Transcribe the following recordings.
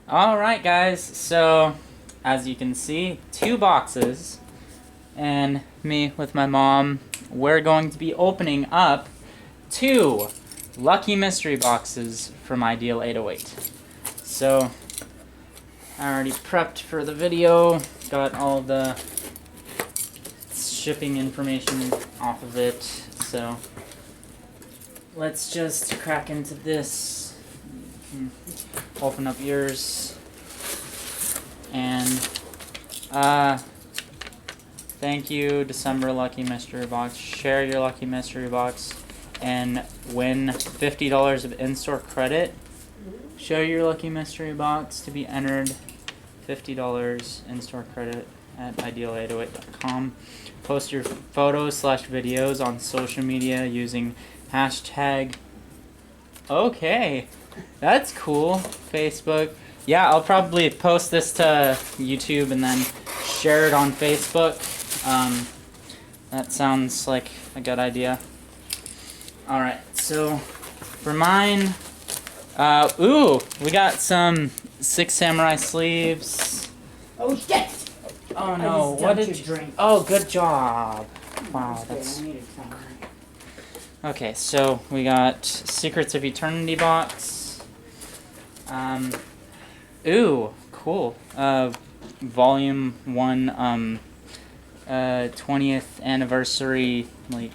Alright guys, so as you can see, 2 boxes, and me with my mom, we're going to be opening up 2 lucky mystery boxes from Ideal 808. So, I already prepped for the video, got all the shipping information off of it, so let's just crack into this. Open up yours, and thank you, December Lucky Mystery Box. Share your Lucky Mystery Box and win $50 of in-store credit. Share your Lucky Mystery Box to be entered. $50 in-store credit at ideal808.com. Post your photos/videos on social media using hashtag. Okay. That's cool. Facebook. Yeah, I'll probably post this to YouTube and then share it on Facebook. That sounds like a good idea. Alright, so for mine, ooh, we got some 6 Samurai sleeves. Oh shit! Oh no, what did you drink? Oh, good job. Wow, that's... Okay, so we got Secrets of Eternity box. Ooh, cool. Volume 1, 20th anniversary, like,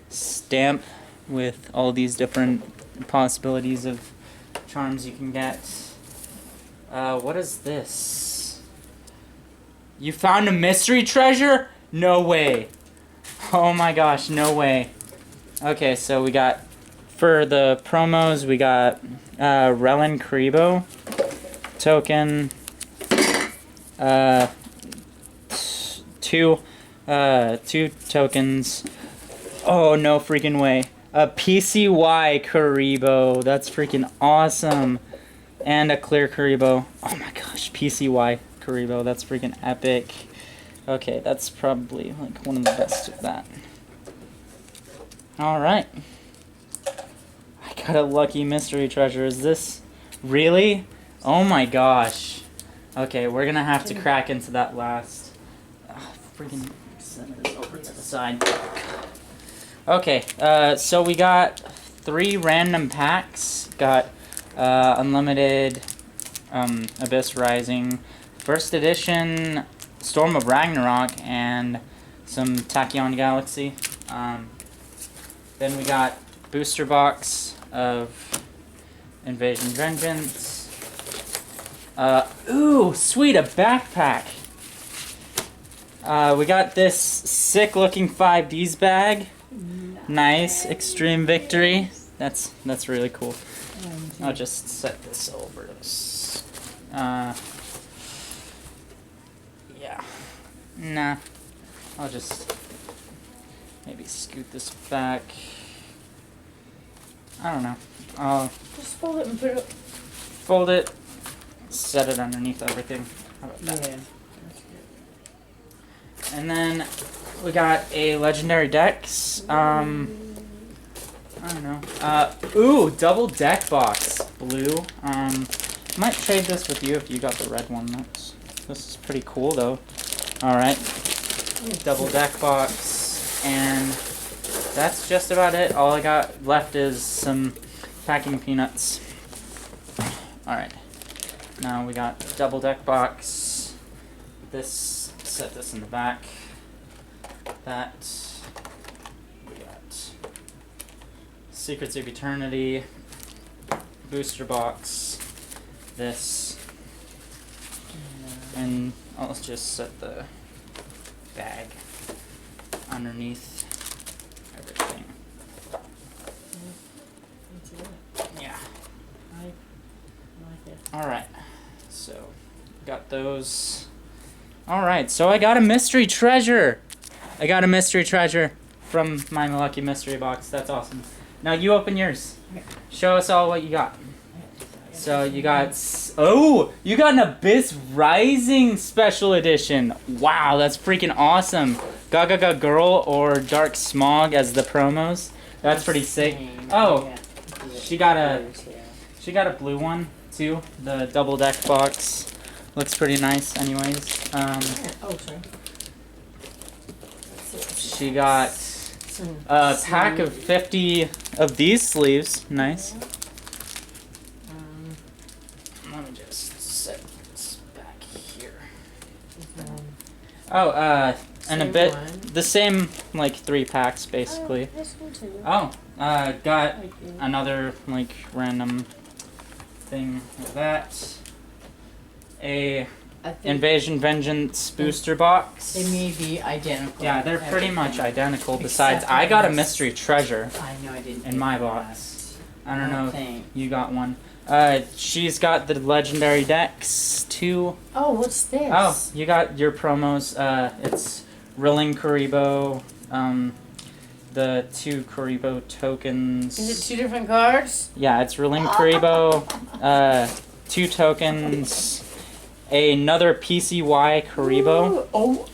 stamp with all these different possibilities of charms you can get. What is this? You found a mystery treasure? No way. Oh my gosh, no way. Okay, so we got, for the promos, we got Relin Karibo token, 2 tokens. Oh, no freaking way. A PCY Karibo, that's freaking awesome. And a clear Karibo. Oh my gosh, PCY Karibo, that's freaking epic. Okay, that's probably like one of the best of that. Alright. I got a lucky mystery treasure. Is this really? Oh my gosh. Okay, we're gonna have to crack into that last. Freaking send this over to the side. Okay, so we got 3 random packs. Got Unlimited, Abyss Rising, First Edition, Storm of Ragnarok, and some Tachyon Galaxy. Then we got booster box of Invasion Vengeance. Ooh, sweet, a backpack. We got this sick looking 5Ds bag. Nice, Extreme Victory. That's really cool. I'll just set this over this. Yeah. Nah. I'll just maybe scoot this back. I don't know. I'll just fold it and put it. Fold it. Set it underneath everything. How about that? Yeah. And then we got a legendary Dex. I don't know. Ooh, double deck box. Blue. Might trade this with you if you got the red one. This is pretty cool though. Alright. Double deck box. And that's just about it. All I got left is some packing peanuts. Alright. Now we got double deck box. This, set this in the back. That. We got Secrets of Eternity. Booster box. This. And I'll just set the bag underneath everything. Yeah. I like it. Alright. So, got those. Alright, so I got a mystery treasure. I got a mystery treasure from my lucky mystery box. That's awesome. Now you open yours. Show us all what you got. So you got, oh, you got an Abyss Rising special edition. Wow, that's freaking awesome. Gaga Girl or Dark Smog as the promos. That's pretty sick. Oh, she got a blue one too. The double deck box looks pretty nice, anyways. Oh, sorry. She got a pack of 50 of these sleeves. Nice. Let me just set this back here. Oh, and a Same bit one. the same like 3 packs basically. This one too. Oh, got Thank you. another like random thing like that. A I think Invasion Vengeance booster box. they may be identical. Yeah, they're pretty much Everything. identical. Besides, Except I got a this. mystery treasure I know I didn't. in get my that. box. I don't know if Think. you got one. She's got the legendary decks too. Oh, what's this? Oh, you got your promos. It's Rilling Karibo, the 2 Karibo tokens. Is it 2 different cards? Yeah, it's Rilling Karibo, 2 tokens, another PCY Karibo,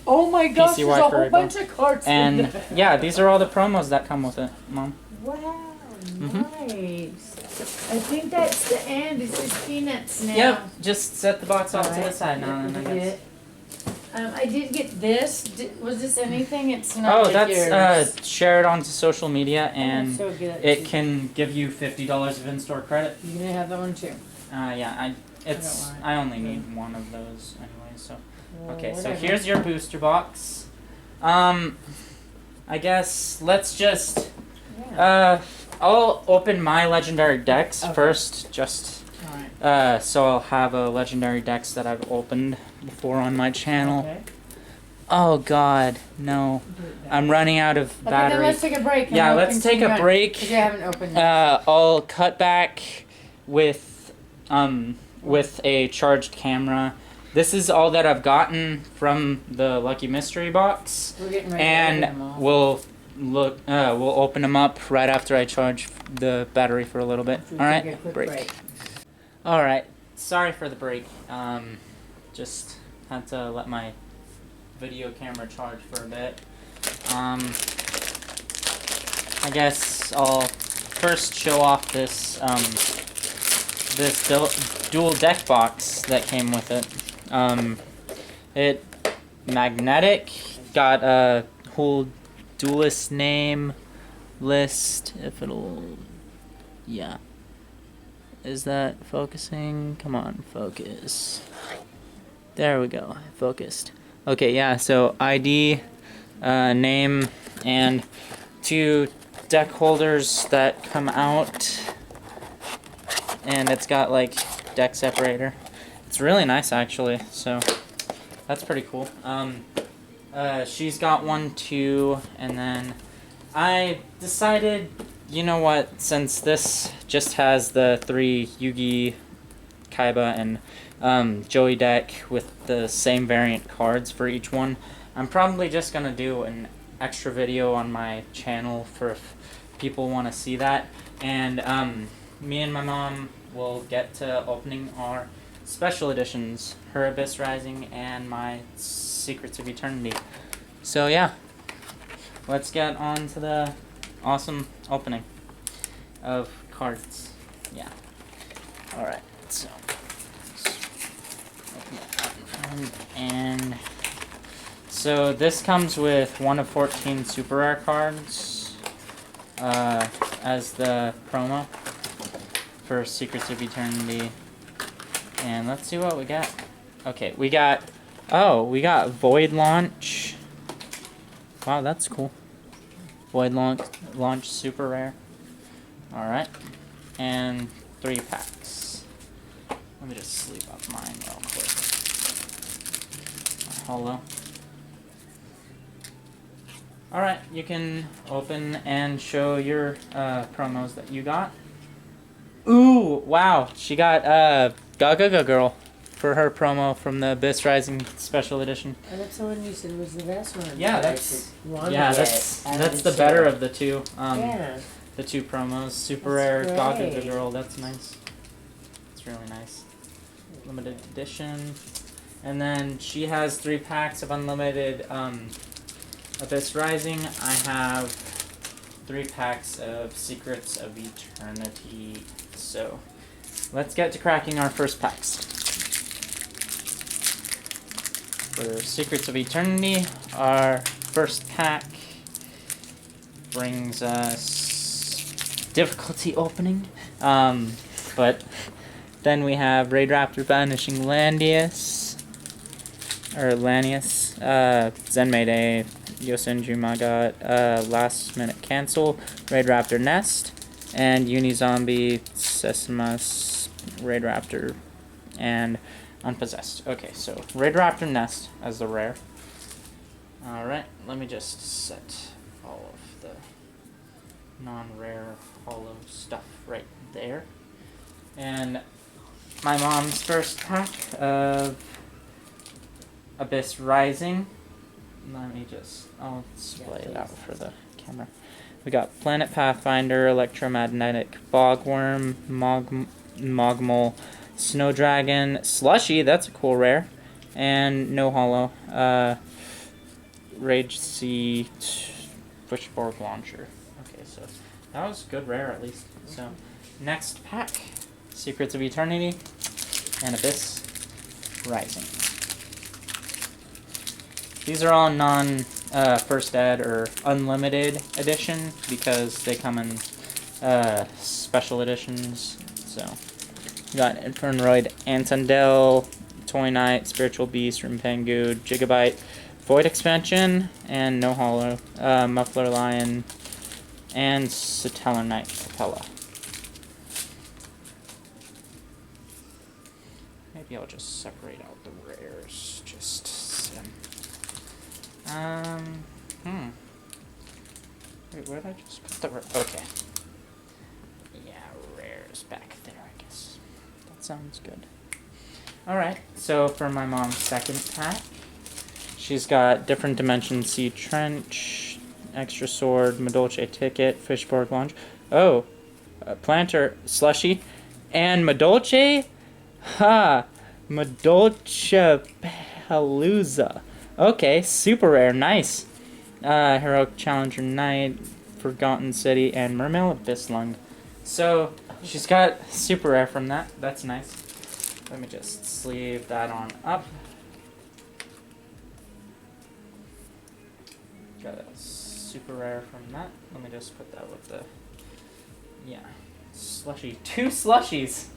Oh my gosh, PCY there's a whole Karibo. bunch of cards in and there. yeah, these are all the promos that come with it, Mom. Wow, Mhm. nice. I think that's the end. It's just peanuts now. Yep, just set the box off to the Alright, side now, let and me I guess. get- I did get this. Was this anything? It's not Oh, like that's yours. share it onto social media, and So good. it can give you $50 of in-store credit. You gonna have that one too? Yeah, want it. I only need one of those anyway, so. Well, Okay, so whatever. here's your booster box. I guess let's just, Yeah. I'll open my legendary decks Okay. first, just, Alright. so I'll have a legendary decks that I've opened before on my channel. Okay. Oh god, no. Do it that I'm way. running out of Okay, then battery. let's take a break. And Yeah, we'll let's take continue a on, break. 'cause I haven't opened it. I'll cut back with a charged camera. This is all that I've gotten from the Lucky Mystery Box, We're getting ready to open them all. and we'll open them up right after I charge the battery for a little bit. After we All take a right, quick break. All right, sorry for the break. Just had to let my video camera charge for a bit. I guess I'll first show off this dual deck box that came with it. It magnetic, got a whole duelist name list. If it'll, yeah. Is that focusing? Come on, focus. There we go, focused. Okay, yeah, so ID, name, and 2 deck holders that come out. And it's got like deck separator. It's really nice actually, so that's pretty cool. She's got one too, and then I decided, you know what, since this just has the 3 Yugi, Kaiba, and Joey deck with the same variant cards for each one, I'm probably just gonna do an extra video on my channel for if people want to see that. And me and my mom will get to opening our special editions, her Abyss Rising and my Secrets of Eternity. So yeah, let's get on to the awesome opening of cards. Yeah. Alright, so open it up in front, and so this comes with 1 of 14 super rare cards as the promo for Secrets of Eternity. And let's see what we got. Okay, we got Void Launch. Wow, that's cool. Void Launch super rare. Alright. And 3 packs. Let me just sleeve up mine real quick. Holo. Alright, you can open and show your promos that you got. Ooh, wow. She got Gaga Girl for her promo from the Abyss Rising Special Edition. And that's the one you said was the best one. Yeah, that's the better of the two. Yeah. The 2 promos. Super That's rare Gaga great. Girl. That's nice. It's really nice. Limited edition. And then she has 3 packs of unlimited Abyss Rising. I have 3 packs of Secrets of Eternity. So let's get to cracking our first packs. For Secrets of Eternity, our first pack brings us difficulty opening. But then we have Raid Raptor Banishing Lanius, Zen Mayday, Yosenju Magat, Last Minute Cancel, Raid Raptor Nest, and Unizombie, Sesimas, Raid Raptor, and Unpossessed. Okay, so Raid Raptor Nest as the rare. Alright, let me just set all of the non-rare holo stuff right there. And my mom's first pack of Abyss Rising. Let me just, I'll display it out for the camera. We got Planet Pathfinder, Electromagnetic Bogworm, Mogmol, Snow Dragon, Slushy, that's a cool rare, and no holo. Rage Sea, Fishborg Launcher. Okay, so that was good rare at least. So next pack, Secrets of Eternity and Abyss Rising. These are all non first ed or unlimited edition because they come in special editions. So we got Infernoid, Antondel, Toy Knight, Spiritual Beast, Rimpengu, Gigabyte, Void Expansion, and no holo, Muffler Lion, and Satellar Knight Capella. Maybe I'll just separate out the rares. Just so. Wait, where did I just put the rare? Okay. Yeah, rares back there, I guess. That sounds good. Alright, so for my mom's second pack, she's got Different Dimension Sea Trench, Extra Sword, Madolche Ticket, Fishborg Launch. Oh, Planter, Slushy, and Madolche? Ha! Madolche Palooza. Okay, super rare, nice. Heroic Challenger Knight, Forgotten City, and Mermail Abyss Lung. So, she's got super rare from that. That's nice. Let me just sleeve that on up. Got a super rare from that. Let me just put that with the... Yeah. Slushy. 2 slushies!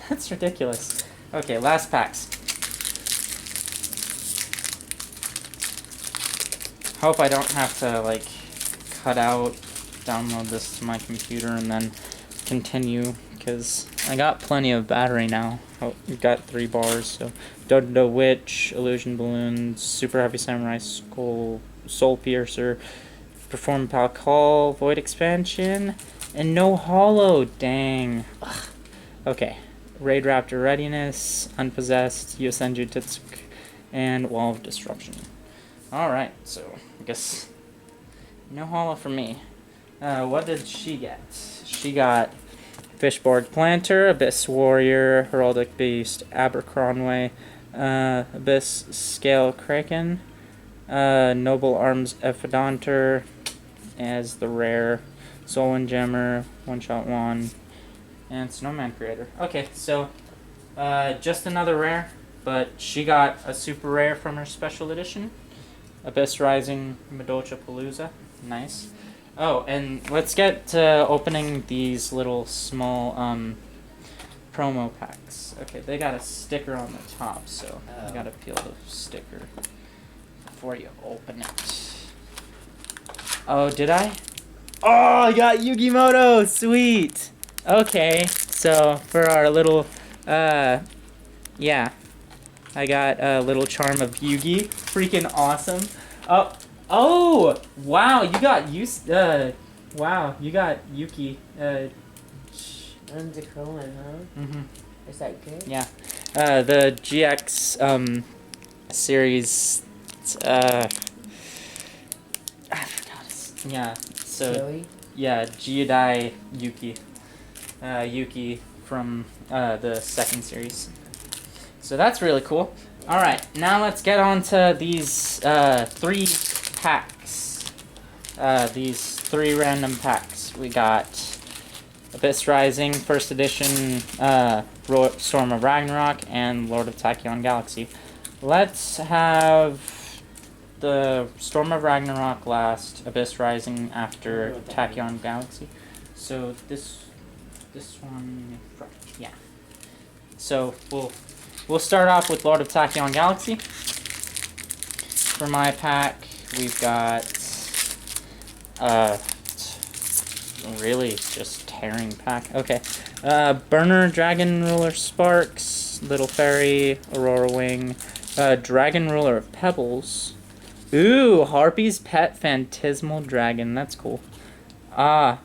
That's ridiculous. Okay, last packs. Hope I don't have to, like, cut out, download this to my computer, and then continue, because I got plenty of battery now. Oh, we've got 3 bars, so... Dodo Witch, Illusion Balloon, Super Heavy Samurai Skull, Soul Piercer, Perform Pal Call, Void Expansion, and no holo, dang. Ugh. Okay, Raid Raptor Readiness, Unpossessed, Yosenju Titsuku, and Wall of Disruption. Alright, so I guess no holo for me. What did she get? She got Fishborg Planter, Abyss Warrior, Heraldic Beast, Abercronway, Abyss Scale Kraken, Noble Arms Ephidonter as the rare, Soul Gemmer, One Shot Wand, and Snowman Creator. Okay, so just another rare, but she got a super rare from her special edition. Abyss Rising Madolche Palooza. Nice. Oh, and let's get to opening these little small promo packs. Okay, they got a sticker on the top, so you gotta peel the sticker before you open it. Oh, did I? Oh, I got Yugimoto! Sweet! Okay, so for our little, yeah. I got a little charm of Yugi. Freaking awesome. Oh, wow, you got wow, you got Yuki. That's a cool one, huh? Mhm. Is that good? Yeah. The GX series I forgot. Yeah. So Joey? yeah, Giodai Yuki. Yuki from the second series. So that's really cool. Alright, now let's get on to these 3 packs. These 3 random packs. We got Abyss Rising, first edition, Storm of Ragnarok, and Lord of Tachyon Galaxy. Let's have the Storm of Ragnarok last, Abyss Rising after Tachyon Galaxy. So this one, yeah. So we'll start off with Lord of Tachyon Galaxy. For my pack, we've got really just tearing pack. Okay. Burner, Dragon Ruler Sparks, Little Fairy, Aurora Wing, Dragon Ruler of Pebbles. Ooh, Harpy's Pet Phantasmal Dragon. That's cool. Oh,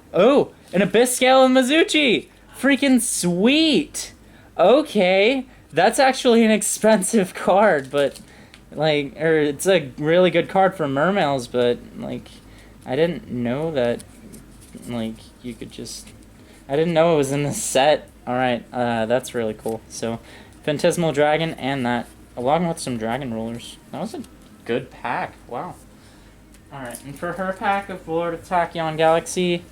an Abyss Scale of Mizuchi! Freaking sweet! Okay, that's actually an expensive card, but, like, it's a really good card for Mermails, but, like, I didn't know that, like, you could just... I didn't know it was in the set. Alright, that's really cool. So, Phantasmal Dragon and that, along with some Dragon Rulers. That was a good pack. Wow. Alright, and for her pack of Lord of Tachyon Galaxy...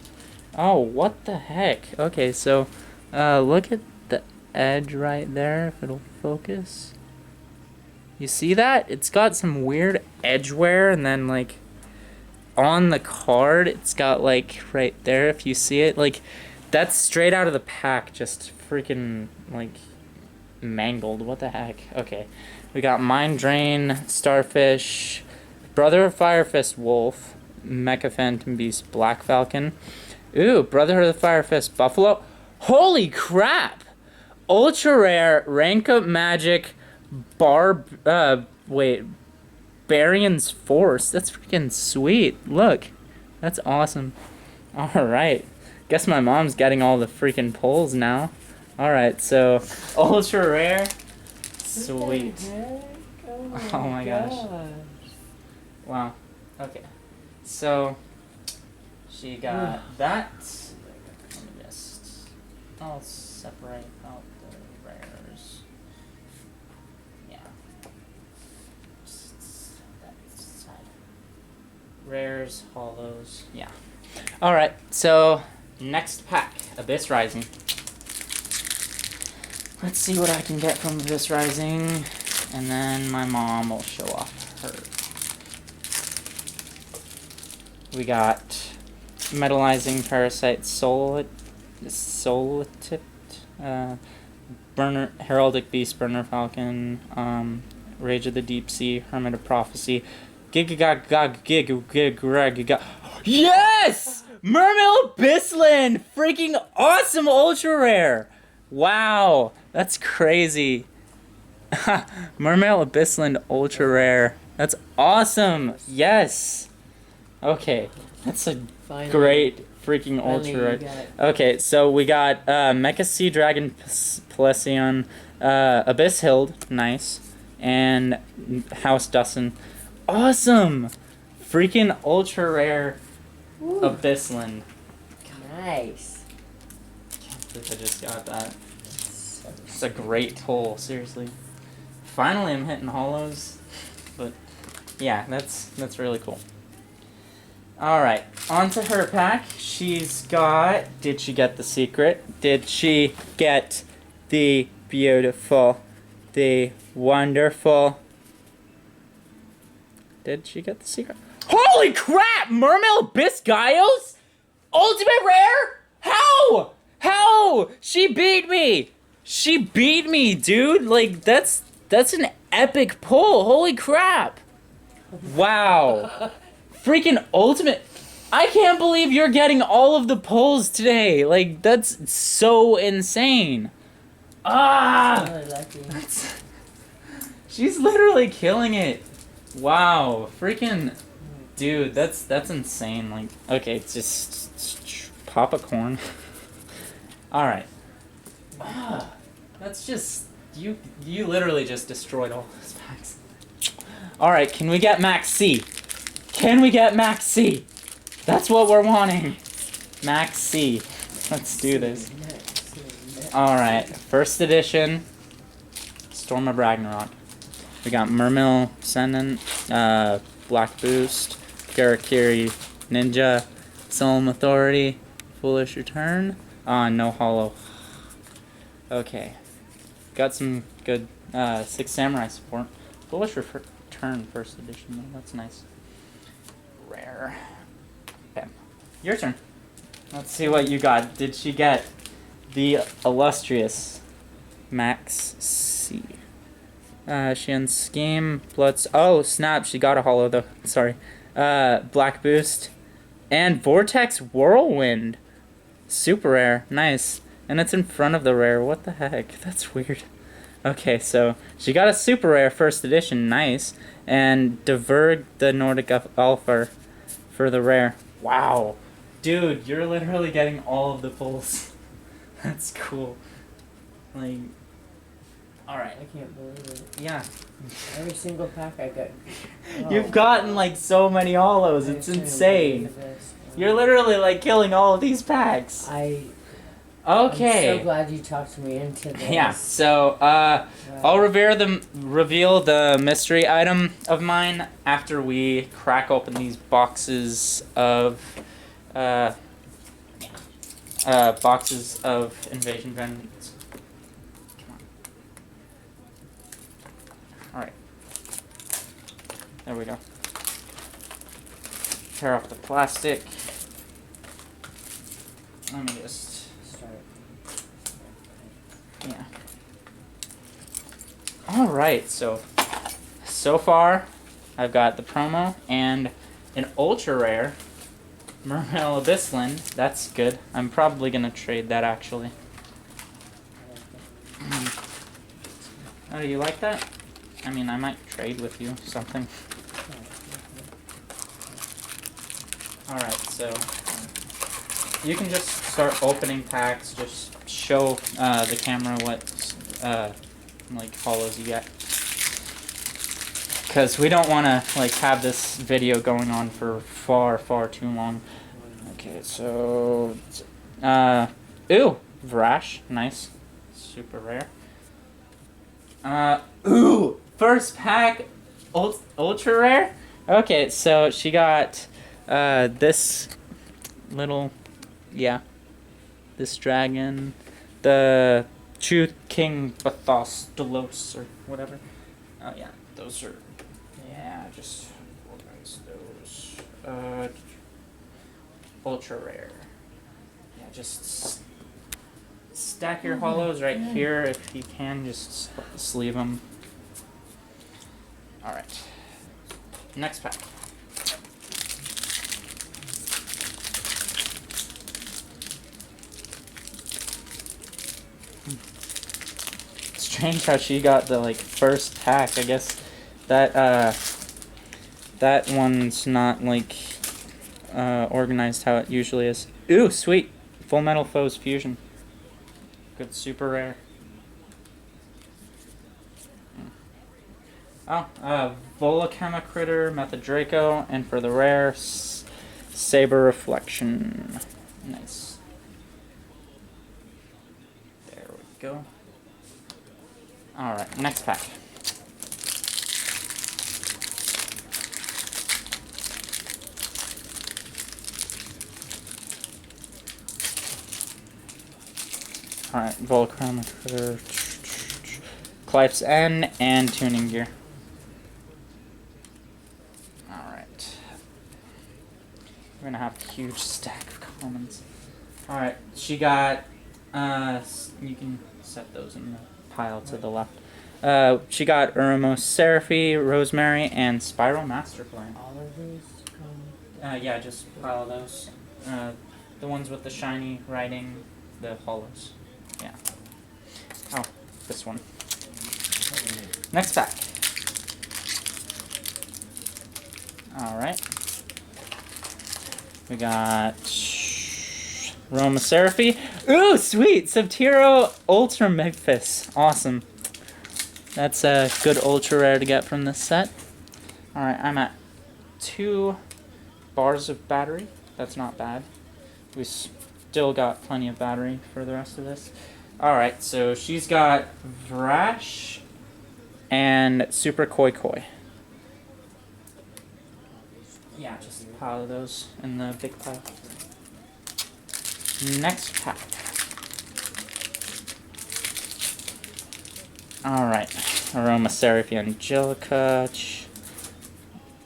Oh, what the heck? Okay, so, look at the edge right there, if it'll focus. You see that? It's got some weird edge wear, and then, like, on the card, it's got, like, right there, if you see it, like... That's straight out of the pack, just freaking, like, mangled. What the heck? Okay. We got Mind Drain, Starfish, Brother of Firefist Wolf, Mecha Phantom Beast Black Falcon. Ooh, Brotherhood of the Firefist Buffalo. Holy crap! Ultra rare, rank up magic, Barion's Force. That's freaking sweet. Look. That's awesome. Alright. Guess my mom's getting all the freaking pulls now. Alright, so ultra rare. Sweet. Oh my gosh. Wow. Okay. So she got that. Let me just I'll separate out the rares. Yeah. Just that side. Rares, hollows, yeah. Alright, so next pack, Abyss Rising. Let's see what I can get from Abyss Rising, and then my mom will show off her. We got Metallizing Parasite Solitip, Burner, Heraldic Beast, Burner Falcon, Rage of the Deep Sea, Hermit of Prophecy, Giga. Yes! Mermail Abyssland! Freaking awesome ultra rare! Wow, that's crazy. Mermail Abyssland ultra rare. That's awesome! Yes! Okay, that's a great freaking ultra rare. Okay, so we got Mecha Sea Dragon Pelesion, Abyss Hild, nice, and House Dustin. Awesome! Freaking ultra rare. Ooh. Abyssland. Nice. Can't believe I just got that. It's a great pull, seriously. Finally, I'm hitting hollows, but yeah, that's really cool. All right, on to her pack. She's got. Did she get the secret? Did she get the beautiful, the wonderful? Did she get the secret? Holy crap! Mermail Abyss Gaios? Ultimate rare? How? How? She beat me! She beat me, dude! Like, that's an epic pull. Holy crap! Wow. Freaking ultimate. I can't believe you're getting all of the pulls today. Like, that's so insane. Ah! Really lucky. She's literally killing it. Wow. Freaking... Dude, that's insane. Like, okay, just pop a corn. All right. That's just you literally just destroyed all those packs. All right, can we get Max C? Can we get Max C? That's what we're wanting. Max C. Let's do this. All right, first edition. Storm of Ragnarok. We got Mermail Ascendant, Black Boost, Karakiri Ninja, Solemn Authority, Foolish Return. No hollow. Okay. got some good Six Samurai support. Bullish Return first edition though. That's nice. Rare. Okay. Your turn. Let's see what you got. Did she get the illustrious Max C? She unscheme Bloods. Oh snap! She got a holo though. Sorry. Black Boost and Vortex Whirlwind. Super rare. Nice. And it's in front of the rare. What the heck? That's weird. Okay, so she got a super rare first edition. Nice. And Diverg the Nordic Alpha for the rare. Wow. Dude, you're literally getting all of the pulls. That's cool. Like, alright. I can't believe it. Yeah. Every single pack I got. You've gotten like so many hollows. It's insane. You're literally like killing all of these packs. I'm Okay. so glad you talked me into this. Yeah. So I'll reveal the mystery item of mine after we crack open these boxes of Invasion Vengeance. Come on. All right. There we go. Tear off the plastic. Let me just. Yeah. Alright, so far I've got the promo and an ultra rare Mermail Abyssland. That's good. I'm probably gonna trade that actually. Oh, do you like that? I mean, I might trade with you something. Alright, so you can just start opening packs, just show the camera what like hollows you get, because we don't want to like have this video going on for far too long. Okay, so ooh, Vrash, nice, super rare. Ooh, first pack ultra rare. Okay, so she got this little, yeah, this dragon, the True King Bathos Delos or whatever. Oh yeah, those are, yeah, just organize those. Ultra rare. Yeah, just stack your hollows right here if you can. Just sleeve them. All right. Next pack. Strange how she got the like first pack. I guess that that one's not like organized how it usually is. Ooh, sweet! Full Metal Foes Fusion. Good, super rare. Oh, Volacama Critter, Method Draco, and for the rare, Saber Reflection. Nice. There we go. Alright, next pack. Alright, Volchrometer, Clive's N, and Tuning Gear. Alright. We're gonna have a huge stack of commons. Alright, she got, you can set those in the pile to the left. She got Uramos Seraphy, Rosemary, and Spiral Masterflame. All of these come. Yeah, just pile those. The ones with the shiny writing, the hollows. Yeah. Oh, this one. Next pack. Alright. We got Roma Seraphy. Ooh, sweet! Subtero Ultra Memphis. Awesome. That's a good ultra rare to get from this set. Alright, I'm at 2 bars of battery. That's not bad. We still got plenty of battery for the rest of this. Alright, so she's got Vrash and Super Koi Koi. Yeah, just pile of those in the big pile. Next pack. Alright. Aromaseraphy Angelica,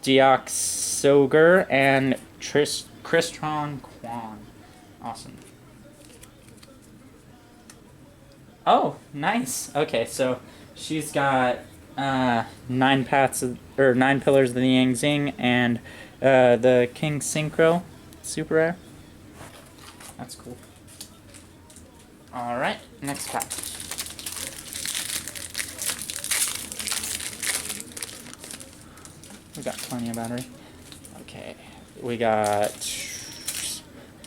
Deoxoger, and Crystron Quan. Awesome. Oh, nice. Okay, so she's got 9 pillars of the Yang Zing and the King Synchro, super rare. That's cool. Alright, next pack. We got plenty of battery. Okay, we got...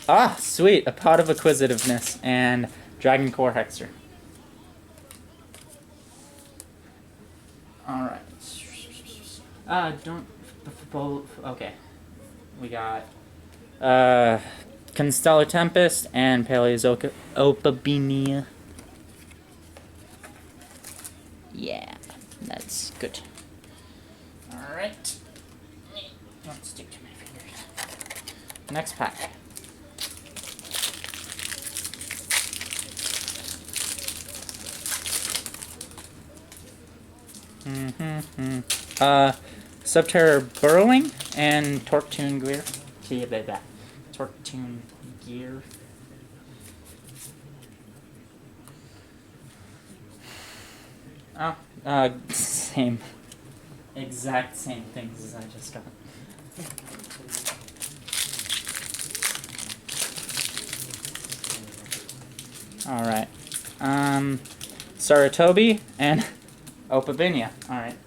Ah, sweet! A Pot of Acquisitiveness and Dragon Core Hexer. Alright. Okay. We got Constellar Tempest and Paleozoica. Yeah, that's good. Alright. Don't stick to my fingers. Next pack. Subterra Burrowing and Torque-Tune Gear. Torque-Tune Gear. Oh, same. Exact same things as I just got. Alright. Saratobi and Opabinia. Alright.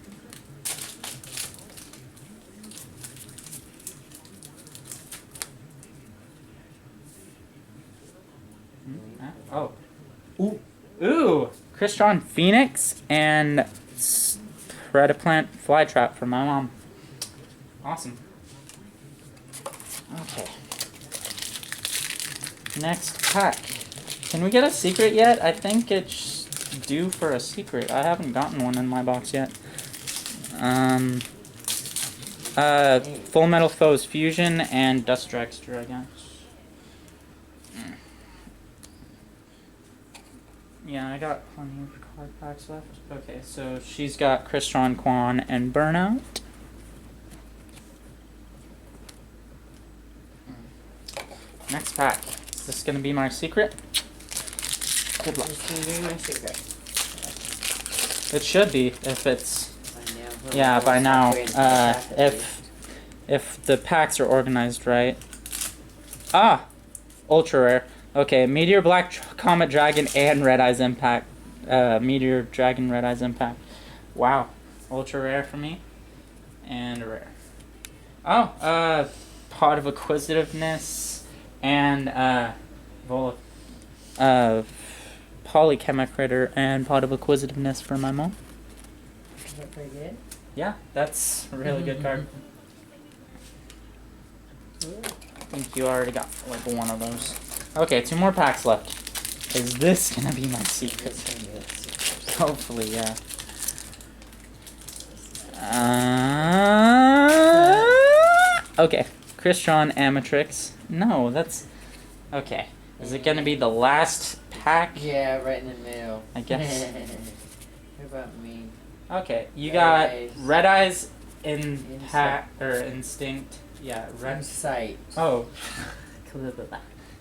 Oh. Ooh! Crystron Phoenix and Predaplant Flytrap for my mom. Awesome. Okay. Next pack. Can we get a secret yet? I think it's due for a secret. I haven't gotten one in my box yet. Full Metal Foes Fusion and Dust Dragster, I guess. Yeah, I got plenty of card packs left. Okay, so she's got Crystron Quan and Burnout. Next pack. Is this gonna be my secret? Good luck. This can be my secret. It should be if it's By now. yeah by now. If If the packs are organized right. Ah, ultra rare. Okay, Meteor Black Comet Dragon and Red Eyes Impact. Meteor Dragon Red Eyes Impact. Wow, ultra rare for me, and rare. Oh, Pot of Acquisitiveness and Polychemic Critter and Pot of Acquisitiveness for my mom. Is that pretty good? Yeah, that's a really good card. I think you already got like one of those. Okay, 2 more packs left. Is this gonna be my secret? This can be a secret. Hopefully, yeah. Okay, Crystron Amatrix. No, that's okay. Is it gonna be the last pack? Yeah, right in the middle. I guess. What about me? Okay, you Red got Eyes. Red Eyes Impact or Instinct. Yeah, Red. Sight. Oh.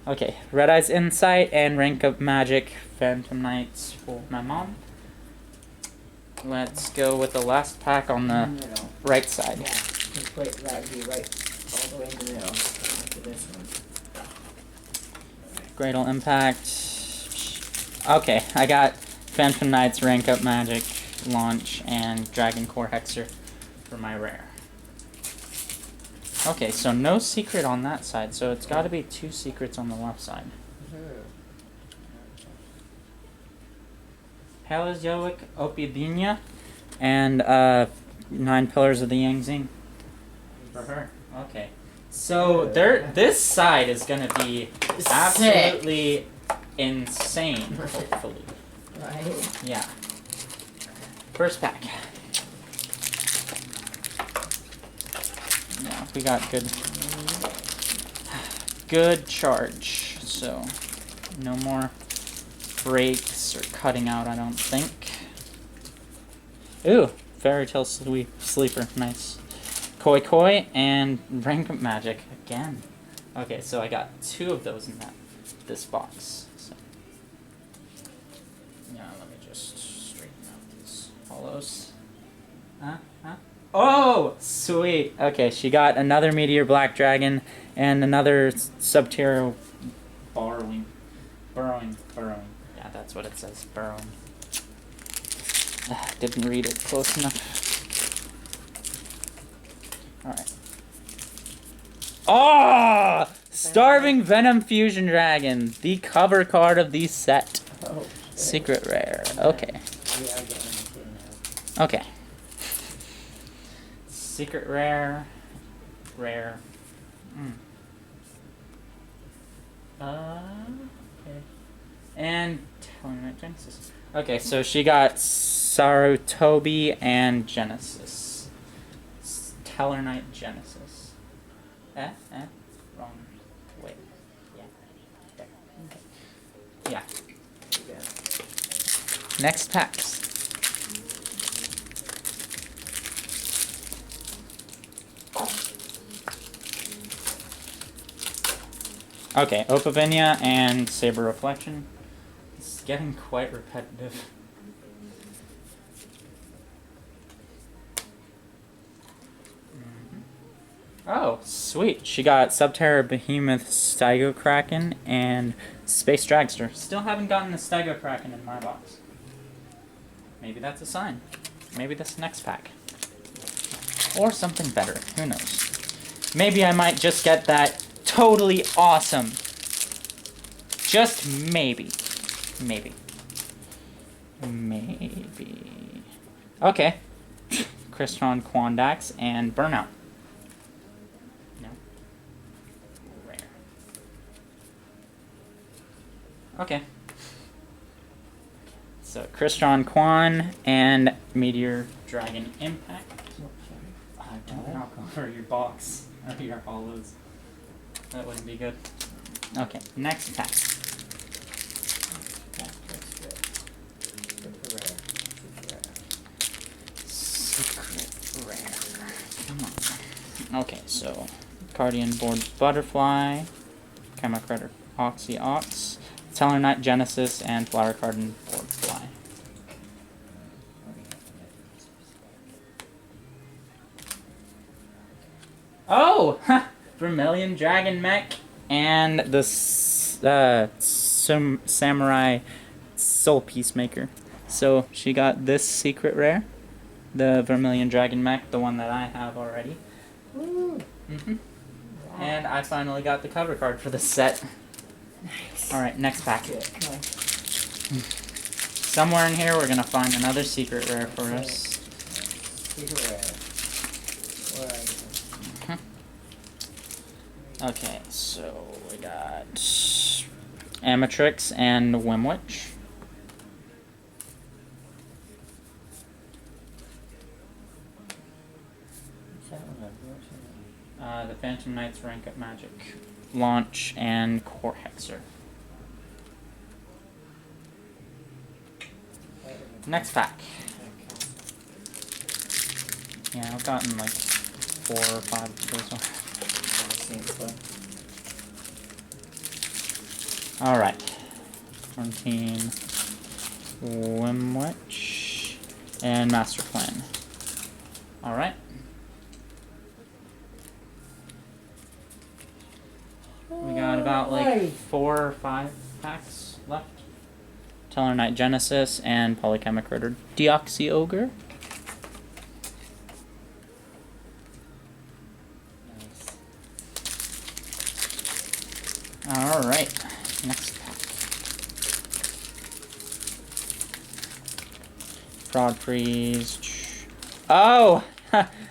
Okay, Red Eyes Insight and Rank Up Magic Phantom Knights for my mom. Let's go with the last pack on the middle. right side. Yeah, just wait, that would be right all the way in the middle. After this one. Gradle Impact. Okay, I got Phantom Knights, Rank Up Magic, Launch, and Dragon Core Hexer for my rare. Okay, so no secret on that side, so it's gotta be 2 secrets on the left side. Paleozoic Opabinia and 9 Pillars of the Yang Zing for her. Okay. So this side is gonna be absolutely insane, hopefully. Right? Yeah. First pack. Yeah, we got good charge, so no more breaks or cutting out, I don't think. Ooh, Fairy Tale Sleeper, nice. Koi Koi and Rank Magic again. Okay, so I got 2 of those in this box. So. Yeah, let me just straighten out these hollows. Huh? Oh, sweet. Okay, she got another Meteor Black Dragon and another Subterra Burrowing. Yeah, that's what it says, burrowing. Didn't read it close enough. Alright. Oh! Starving Venom Fusion Dragon, the cover card of the set. Oh, Secret rare. Okay. yeah, I get one too now. Okay. Secret rare. Rare. Okay. And Tellarknight Genesis. Okay, so she got Sarutobi and Genesis. Tellarknight Genesis. Wrong. Wait. Yeah. There. Okay. Yeah. Yeah. Next packs. Okay, Opavinia and Saber Reflection. It's getting quite repetitive. Oh, sweet. She got Subterra Behemoth, Stego Kraken, and Space Dragster. Still haven't gotten the Stego Kraken in my box. Maybe that's a sign. Maybe this next pack. Or something better. Who knows? Maybe I might just get that totally awesome. Just maybe. Maybe. Okay. Crystron Quandax and Burnout. No. Rare. Okay. So Crystron Quan and Meteor Dragon Impact. I don't knock over your box or your hollows. That wouldn't be good. Okay, next pack. Secret rare. Come on. Okay, so Guardian Board Butterfly, Chemocrater Oxy Ox, Tellarknight Genesis, and Flower Garden Board Fly. Oh! Vermilion Dragon Mech and the Samurai Soul Peacemaker. So she got this secret rare, the Vermilion Dragon Mech, the one that I have already. Woo. Wow. And I finally got the cover card for the set. Nice. Alright, next pack. Good. Come on. Somewhere in here we're gonna find another secret rare for us. Secret rare. Where are you? Okay, so we got Amatrix and Wimwitch. The Phantom Knights Rank Up Magic, Launch, and Core Hexer. Next pack. Yeah, I've gotten like 4 or 5 of those. Alright. Quarantine, Wimwitch, and Master Plan. Alright. We got about like 4 or 5 packs left. Tellarknight Genesis and Polychemic Deoxy Ogre. Alright, next pack. Fraud Freeze. Oh!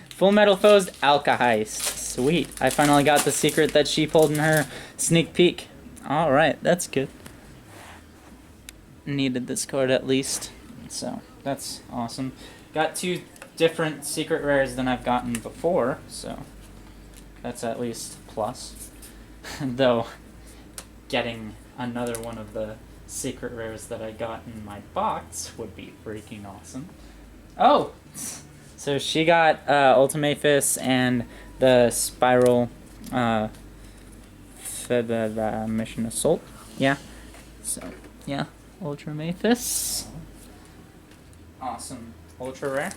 Full Metal Foes Alka Heist. Sweet. I finally got the secret that she pulled in her sneak peek. Alright, that's good. Needed this card at least. So, that's awesome. Got 2 different secret rares than I've gotten before, so that's at least plus. Though, getting another one of the secret rares that I got in my box would be freaking awesome. Oh! So she got Ultimathus and the Spiral Mission Assault. Yeah. So, yeah. Ultimathus. Awesome. Ultra rare.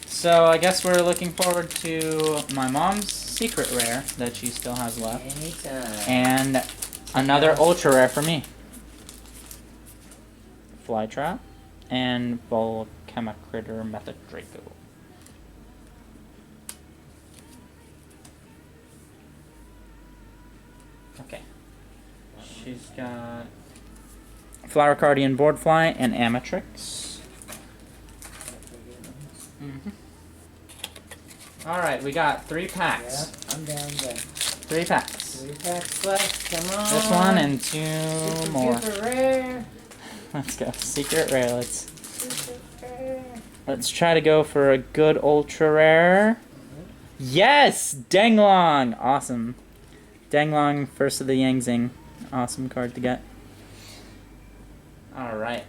So, I guess we're looking forward to my mom's secret rare that she still has left. Anytime. And another ultra rare for me. Flytrap and Volcamacritter Method Draco. Okay. She's got Flower Guardian Boardfly and Amatrix. Alright, we got 3 packs. Yeah, I'm down to 3 packs. 3 packs left. Come on. This one and 2 Super more. duper rare. Let's go. Secret rare. Super rare. Let's try to go for a good ultra rare. Yes! Danglong! Awesome. Danglong, first of the Yangzing. Awesome card to get. Alright.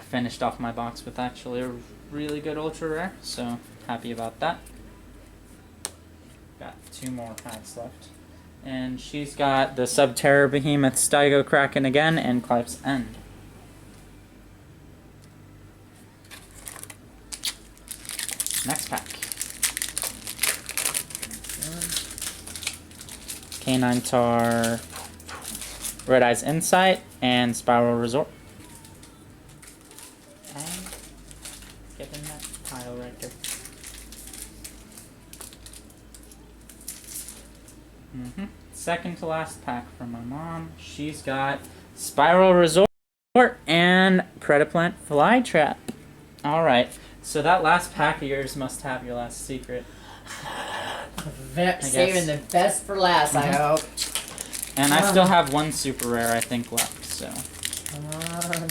Finished off my box with actually a really good ultra rare, so happy about that. Got 2 more packs left. And she's got the Subterror Behemoth Steigo Kraken again and Clive's End. Next pack. Canine Tar, Red Eyes Insight, and Spiral Resort. And get in that pile right there. Second to last pack from my mom. She's got Spiral Resort and Predaplant Flytrap. Alright, so that last pack of yours must have your last secret. Saving the best for last, I hope. And I still have 1 super rare, I think, left, so. Come on.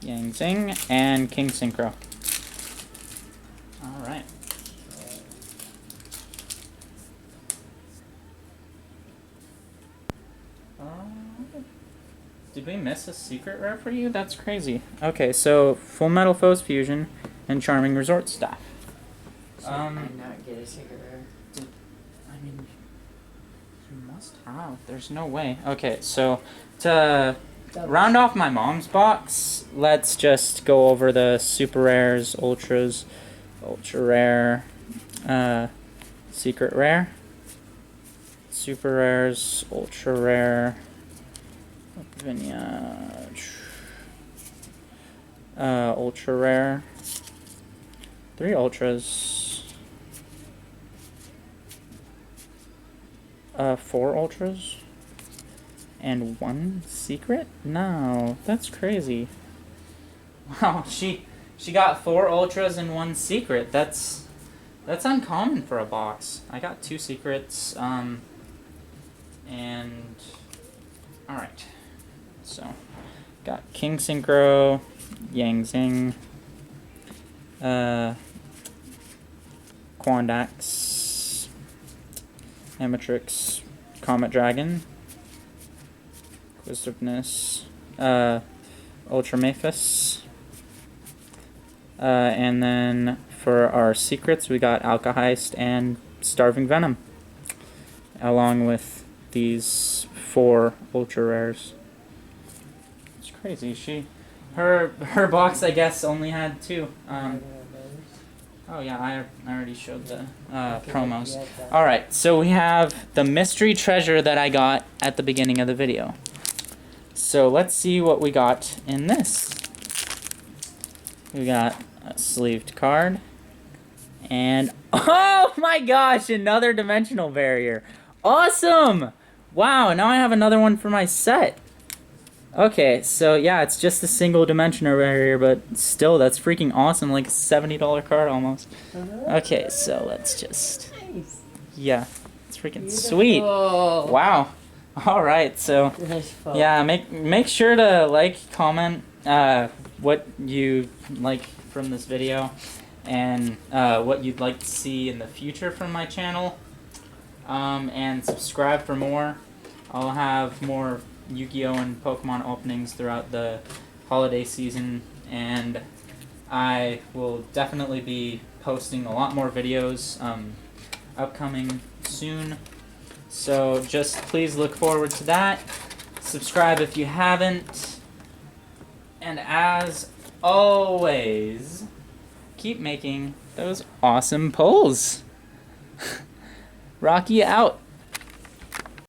Yangzing and King Synchro. Alright. Did we miss a secret rare for you? That's crazy. Okay, so Full Metal Foes Fusion and Charming Resort Staff. So I not get a secret rare. I mean, you must have. There's no way. Okay, so to round off my mom's box, let's just go over the super rares, ultras, ultra rare, secret rare, super rares, ultra rare, Vineyard, ultra rare, 3 ultras, 4 ultras, and 1 secret? No, that's crazy. Wow, she got 4 ultras and 1 secret. That's uncommon for a box. I got 2 secrets, and alright. So got King Synchro, Yangzing, Quandax, Amatrix, Comet Dragon, Inquisitiveness, Ultramathus, and then for our secrets we got Alkaheist and Starving Venom, along with these 4 ultra rares. It's crazy. Her box I guess only had 2. Oh yeah, I already showed the promos. Alright, so we have the mystery treasure that I got at the beginning of the video. So let's see what we got in this. We got a sleeved card. And oh my gosh, another dimensional barrier. Awesome! Wow, now I have another one for my set. Okay, so yeah, it's just a single dimensional barrier, but still, that's freaking awesome. Like a $70 card almost. Okay, so let's just... Yeah, it's freaking sweet. Wow. Alright, so... Yeah, make sure to like, comment what you like from this video, and what you'd like to see in the future from my channel. And subscribe for more. I'll have more Yu-Gi-Oh! And Pokemon openings throughout the holiday season, and I will definitely be posting a lot more videos upcoming soon. So just please look forward to that. Subscribe if you haven't. And as always, keep making those awesome pulls. Rocky out.